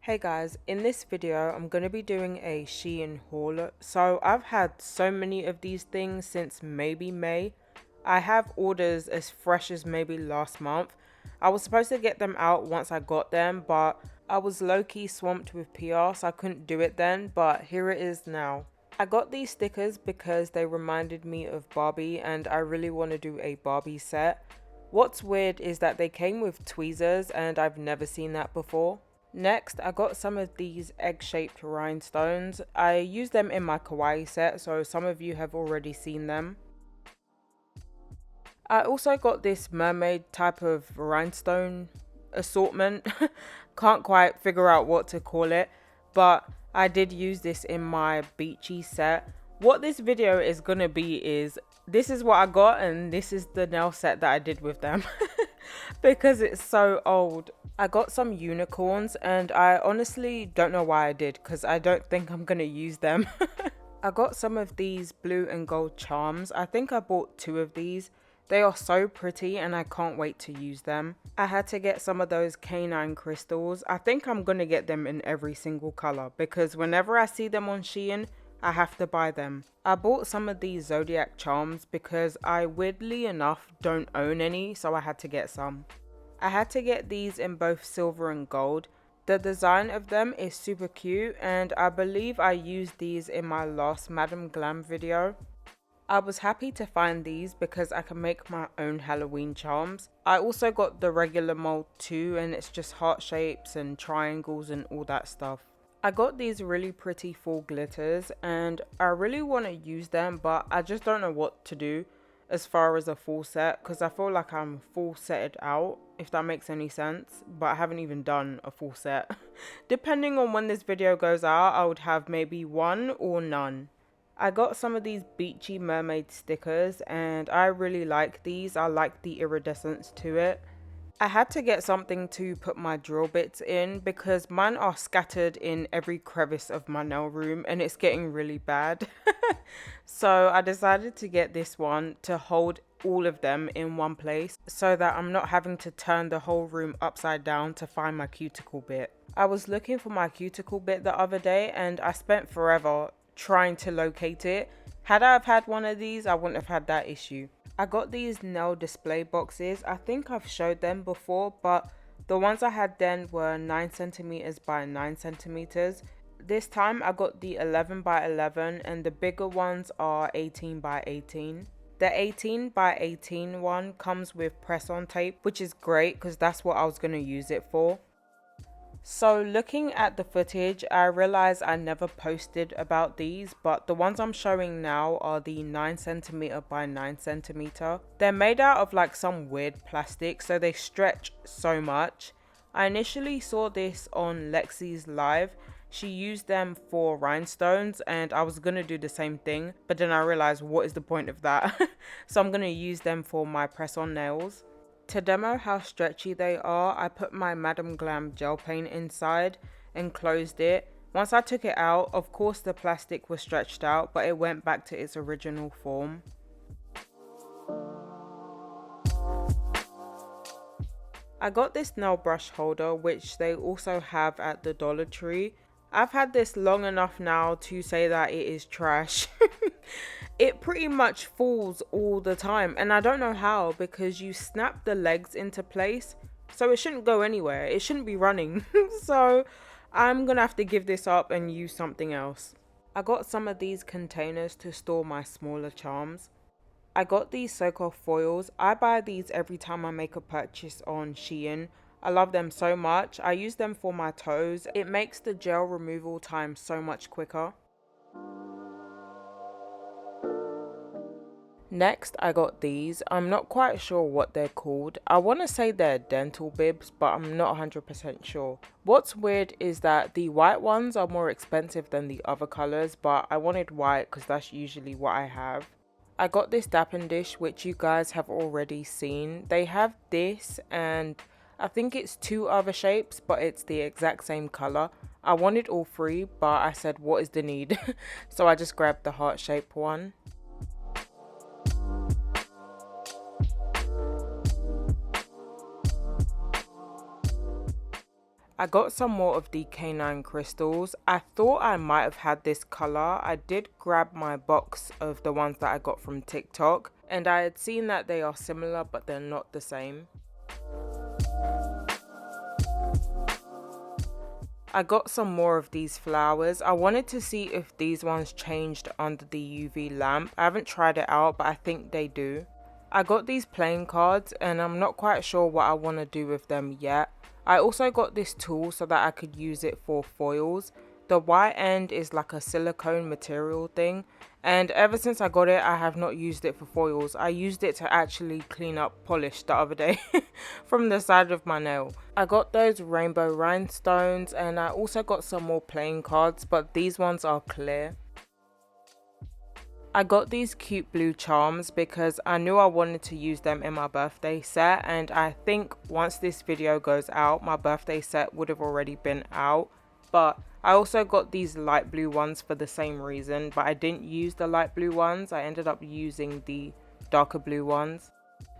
Hey guys, in this video I'm going to be doing a Shein haul. So I've had so many of these things since maybe May. I have orders as fresh as maybe last month. I was supposed to get them out once I got them, but I was low-key swamped with PR, so I couldn't do it then, but here it is now. I got these stickers because they reminded me of Barbie and I really want to do a Barbie set. What's weird is that they came with tweezers and I've never seen that before. Next, I got some of these egg-shaped rhinestones. I use them in my Kawaii set, so some of you have already seen them. I also got this mermaid type of rhinestone assortment. Can't quite figure out what to call it, but I did use this in my Beachy set. What this video is gonna be is, this is what I got and this is the nail set that I did with them. Because it's so old. I got some unicorns and I honestly don't know why I did, because I don't think I'm gonna use them. I got some of these blue and gold charms. I think I bought 2 of these. They are so pretty and I can't wait to use them. I had to get some of those canine crystals. I think I'm gonna get them in every single color because whenever I see them on Shein, I have to buy them. I bought some of these Zodiac Charms because I weirdly enough don't own any, so I had to get some. I had to get these in both silver and gold. The design of them is super cute and I believe I used these in my last Madam Glam video. I was happy to find these because I can make my own Halloween charms. I also got the regular mold too, and it's just heart shapes and triangles and all that stuff. I got these really pretty full glitters and I really want to use them, but I just don't know what to do as far as a full set because I feel like I'm full setted out, if that makes any sense, but I haven't even done a full set. Depending on when this video goes out, I would have maybe one or none. I got some of these Beachy Mermaid stickers and I really like these. I like the iridescence to it. I had to get something to put my drill bits in because mine are scattered in every crevice of my nail room and it's getting really bad. So I decided to get this one to hold all of them in one place so that I'm not having to turn the whole room upside down to find my cuticle bit. I was looking for my cuticle bit the other day and I spent forever trying to locate it. Had I have had one of these, I wouldn't have had that issue. I got these nail display boxes. I think I've showed them before, but the ones I had then were 9 centimeters by 9 centimeters. This time I got the 11 by 11 and the bigger ones are 18 by 18. The 18 by 18 one comes with press-on tape, which is great because that's what I was going to use it for. So looking at the footage, I realized I never posted about these, but the ones I'm showing now are the 9 centimeter by 9 centimeter. They're made out of like some weird plastic, so they stretch so much. I initially saw this on Lexi's live. She used them for rhinestones and I was gonna do the same thing, but then I realized what is the point of that? So I'm gonna use them for my press-on nails. To demo how stretchy they are, I put my Madam Glam gel paint inside and closed it. Once I took it out, of course the plastic was stretched out, but it went back to its original form. I got this nail brush holder, which they also have at the Dollar Tree. I've had this long enough now to say that it is trash. It pretty much falls all the time and I don't know how, because you snap the legs into place so it shouldn't go anywhere. It shouldn't be running. So I'm gonna have to give this up and use something else. I got some of these containers to store my smaller charms. I got these soak-off foils. I buy these every time I make a purchase on Shein. I love them so much. I use them for my toes. It makes the gel removal time so much quicker. Next, I got these. I'm not quite sure what they're called. I want to say they're dental bibs, but I'm not 100% sure. What's weird is that the white ones are more expensive than the other colors, but I wanted white because that's usually what I have. I got this Dappen Dish, which you guys have already seen. They have this and I think it's 2 other shapes, but it's the exact same color. I wanted all 3, but I said, what is the need? So I just grabbed the heart shape one. I got some more of the canine crystals. I thought I might have had this color. I did grab my box of the ones that I got from TikTok, and I had seen that they are similar but they're not the same. I got some more of these flowers. I wanted to see if these ones changed under the UV lamp. I haven't tried it out, but I think they do. I got these playing cards and I'm not quite sure what I want to do with them yet. I also got this tool so that I could use it for foils. The white end is like a silicone material thing, and ever since I got it I have not used it for foils. I used it to actually clean up polish the other day from the side of my nail. I got those rainbow rhinestones, and I also got some more playing cards, but these ones are clear. I got these cute blue charms because I knew I wanted to use them in my birthday set, and I think once this video goes out my birthday set would have already been out. But I also got these light blue ones for the same reason, but I didn't use the light blue ones. I ended up using the darker blue ones.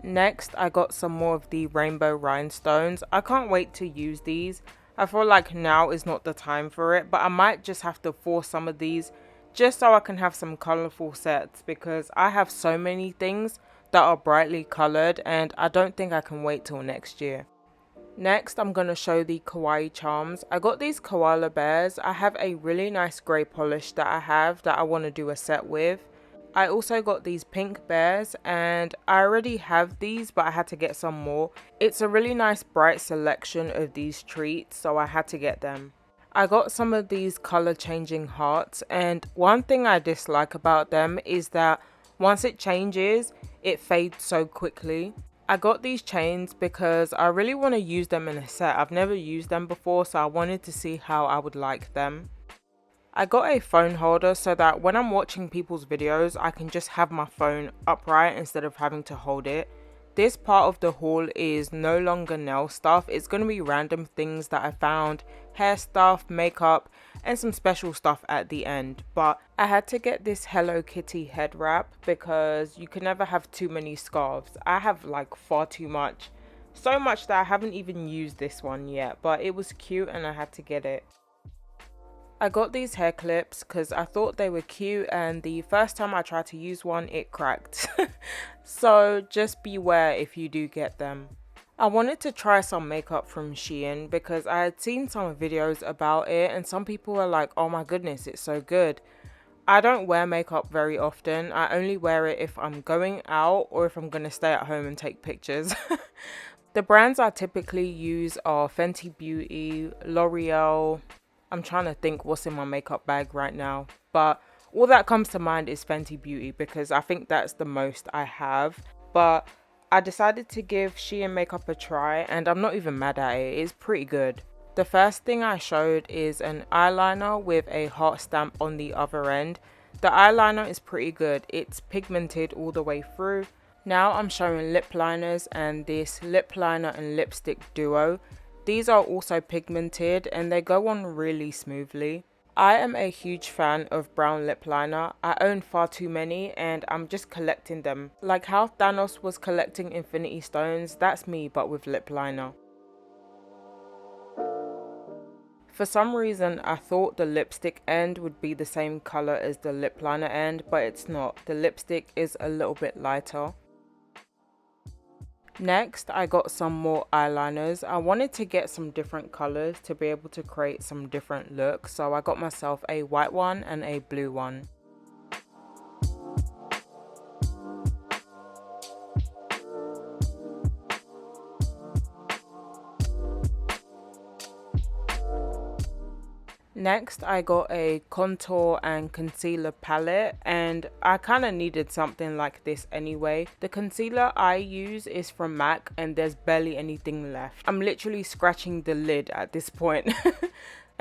Next, I got some more of the rainbow rhinestones. I can't wait to use these. I feel like now is not the time for it, but I might just have to force some of these just so I can have some colourful sets, because I have so many things that are brightly coloured and I don't think I can wait till next year. Next, I'm going to show the Kawaii Charms. I got these koala bears. I have a really nice grey polish that I want to do a set with. I also got these pink bears, and I already have these but I had to get some more. It's a really nice bright selection of these treats, so I had to get them. I got some of these colour changing hearts, and one thing I dislike about them is that once it changes it fades so quickly. I got these chains because I really want to use them in a set. I've never used them before, so I wanted to see how I would like them. I got a phone holder so that when I'm watching people's videos I can just have my phone upright instead of having to hold it. This part of the haul is no longer nail stuff. It's going to be random things that I found, hair stuff, makeup, and some special stuff at the end. But I had to get this Hello Kitty head wrap because you can never have too many scarves. I have like far too much. So much that I haven't even used this one yet, but it was cute and I had to get it. I got these hair clips because I thought they were cute, and the first time I tried to use one it cracked. So just beware if you do get them. I wanted to try some makeup from Shein because I had seen some videos about it and some people were like, oh my goodness, it's so good. I don't wear makeup very often. I only wear it if I'm going out or if I'm going to stay at home and take pictures. The brands I typically use are Fenty Beauty, L'Oreal. I'm trying to think what's in my makeup bag right now, but all that comes to mind is Fenty Beauty because I think that's the most I have. But I decided to give Shein makeup a try and I'm not even mad at it. It's pretty good. The first thing I showed is an eyeliner with a heart stamp on the other end. The eyeliner is pretty good. It's pigmented all the way through. Now I'm showing lip liners and this lip liner and lipstick duo. These are also pigmented and they go on really smoothly. I am a huge fan of brown lip liner. I own far too many and I'm just collecting them. Like how Thanos was collecting infinity stones, that's me but with lip liner. For some reason I thought the lipstick end would be the same colour as the lip liner end, but it's not. The lipstick is a little bit lighter. Next, I got some more eyeliners. I wanted to get some different colours to be able to create some different looks, so I got myself a white one and a blue one. Next, I got a contour and concealer palette, and I kind of needed something like this anyway. The concealer I use is from MAC and there's barely anything left. I'm literally scratching the lid at this point.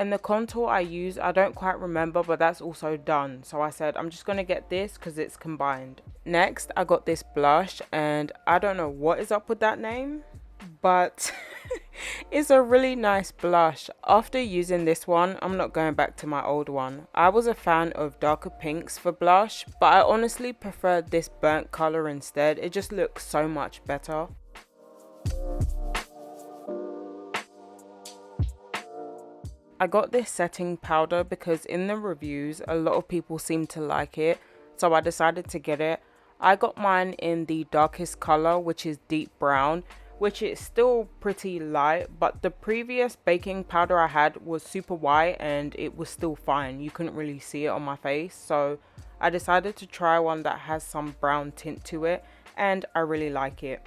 And the contour I use, I don't quite remember, but that's also done. So I said, I'm just going to get this because it's combined. Next, I got this blush, and I don't know what is up with that name, but it's a really nice blush. After using this one, I'm not going back to my old one. I was a fan of darker pinks for blush, but I honestly preferred this burnt color instead. It just looks so much better. I got this setting powder because in the reviews a lot of people seem to like it, so I decided to get it. I got mine in the darkest color, which is deep brown, which is still pretty light, but the previous baking powder I had was super white and it was still fine. You couldn't really see it on my face, so I decided to try one that has some brown tint to it, and I really like it.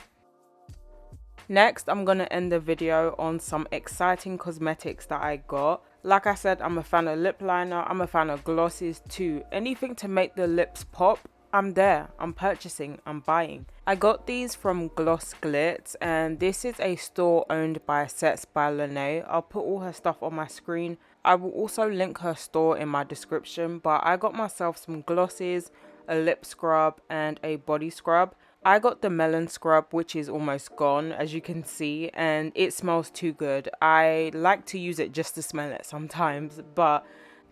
Next, I'm going to end the video on some exciting cosmetics that I got. Like I said, I'm a fan of lip liner, I'm a fan of glosses too. Anything to make the lips pop, I'm there, I'm purchasing, I'm buying. I got these from Glitz, and this is a store owned by Sets by Lene. I'll put all her stuff on my screen. I will also link her store in my description, but I got myself some glosses, a lip scrub and a body scrub. I got the melon scrub, which is almost gone, as you can see, and it smells too good. I like to use it just to smell it sometimes, but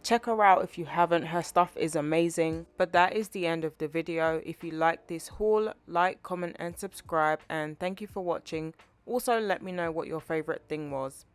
check her out if you haven't. Her stuff is amazing. But that is the end of the video. If you like this haul, like, comment and subscribe, and thank you for watching. Also, let me know what your favorite thing was.